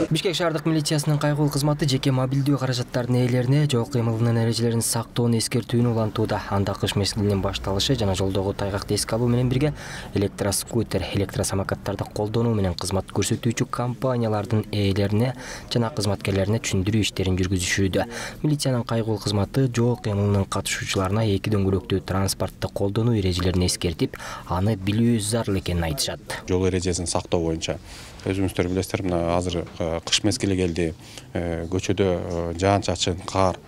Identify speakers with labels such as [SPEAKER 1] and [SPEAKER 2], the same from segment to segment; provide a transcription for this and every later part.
[SPEAKER 1] Бишкек шаардык милициясынын кайгылуу кызматы жеке мобилдүү каражаттардын ээлерине жол кыймылынын эрежелерин сактоону эскертүүнү улантууда. Анда кыш мезгилинин башталышы жана жолдогу тайгакты эске алуу менен бирге электроскутер, электросамокаттарды колдонуу менен кызмат көрсөтүүчү компаниялардын ээлерине жана кызматкерлерине түшүндүрүү иштерин жүргүзүшүүдө. Милициянын кайгылуу кызматы жол кыймылынын катышуучуларына эки дөңгөлөктүү транспортты колдонуу эрежелерин эскертип, аны билүү зарыл экенин айтышат.
[SPEAKER 2] Жол эрежесин сактоо боюнча өзүңүздөр билесиздер, мына азыр кыш мезгили келди, көчөдө жаан-чачын, кар,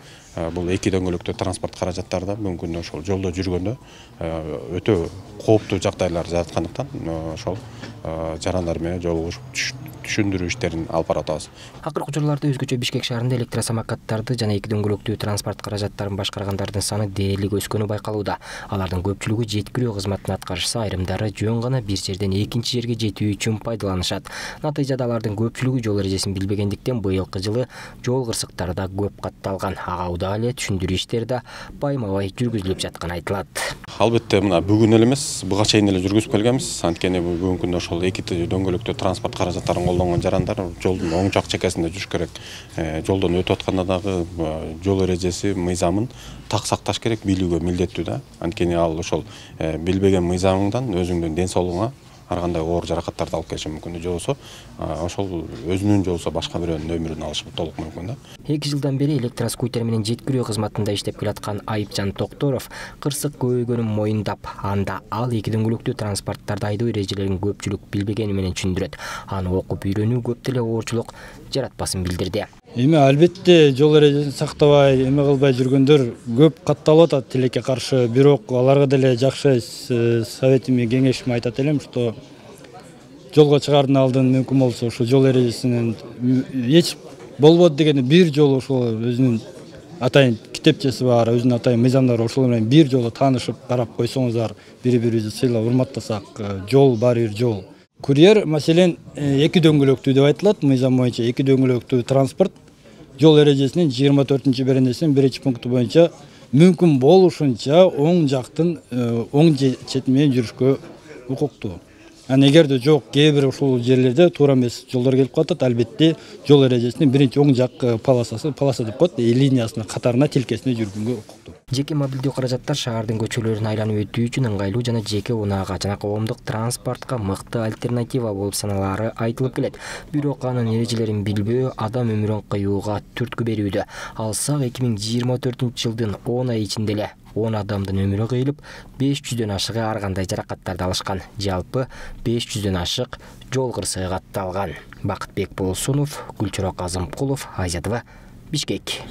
[SPEAKER 2] бул эки дөңгөлөктүү транспорт каражаттарда мүмкүн ошол жолдо жүргөндө өтө кооптуу жагдайлар жараткандыктан ошол жарандар менен жолугушуп түшүндүрүү иштерин алып баратабыз.
[SPEAKER 1] Акыркы учурларда өзгөчө Бишкек шаарында электросамокаттарды жана эки дөңгөлөктүү транспорт каражаттарын башкаргандардын саны дээрлик өскөнү байкалууда. Алардын көпчүлүгү жеткирүү кызматын аткарышса, айрымдары жөн гана бир жерден экинчи жерге жетүү үчүн пайдаланышат. Натыйжада алардын көпчүлүгү жол эрежесин билбегендиктен быйылкы жылы жол кырсыктары да көп катталган. Ага удаа эле түшүндүрүү иштери да байма-бай жүргүзүлүп жатканы айтылат.
[SPEAKER 2] Албетте мына бүгүн эле эмес, буга чейин эле жүргүзүп келгенбиз. Анткени бүгүнкү күндө ошол эки дөңгөлөктүү транспорт каражаттарын колдонгон жарандар жолдун оң жак чекесинде жүрүш керек. Жолдон өтүп атканда дагы жол эрежеси, мыйзамын так сакташ керек, билүүгө милдеттүү да. Анткени ал ошол билбеген мыйзамыңдан өзүңдүн ден соолугуңа ар кандай оор жаракаттарды алып келиши мүмкүн. Же болбосо ошол өзүнүн же болбосо башка бирөөнүн өмүрүн алышы толук мүмкүн да.
[SPEAKER 1] 2 жылдан бери электроскутер менен жеткирүү кызматында иштеп келаткан Айыпжан Токторов кырсык көбөйгөнүн моюндап, анда ал эки дөңгөлөктүү транспорттарды айдоо эрежелерин көпчүлүк билбегени менен түшүндүрөт. Аны окуп үйрөнүү көп деле оорчулук жаратпасын билдирди.
[SPEAKER 3] Эми албетте жол эрежесин сактабай, эме кылбай жүргөндөр көп катталып атат тилекке каршы. Бирок аларга деле жакшы советими, кеңешими айтат элем, что жолго чыгаардын алдын мүмкүн болсо ушу жол эрежесинин эч болбойт дегени бир жолу ошол өзүнүн атайын китепчеси бар, өзүнүн атайын мыйзамдары ошол менен бир жолу таанышып карап койсоңуздар, бири-бирибизди сыйлап урматтасак, жол бар бир жол. Курьер маселен эки дөңгөлөктүү деп айтылат, мыйзам боюнча эки дөңгөлөктүү транспорт жол эрежесинин 24-беренесинин 1-пункту боюнча мүмкүн болушунча оң жактын оң чети менен жүрүшкө укуктуу. Эгерде жок, кээ бир ушул жерлерде туура эмес жолдор келип калат, албетте жол эрежесинин биринчи оң жак полоса деп коет, линиясынын катарына тилкесине жүргөнгө укуктуу.
[SPEAKER 1] Жеке мобилдүү каражаттар шаардын көчөлөрүн айланып өтүү үчүн ыңгайлуу жана жеке унаага жана коомдук транспортко мыкты альтернатива болуп саналары айтылып келет. Бирок анын эрежелерин билбөө адам өмүрүн кыюуга түрткү берүүдө. Алсак 2024-жылдын 10 ай ичинде эле 10 адамдын өмүрү кыйылып, 500дөн ашыгы ар кандай жаракаттарды алышкан. Жалпы 500дөн ашык жол кырсыгы катталган. Бакытбек Болсунов, Гүлчурок Азымкулов, Азия ТВ, Бишкек.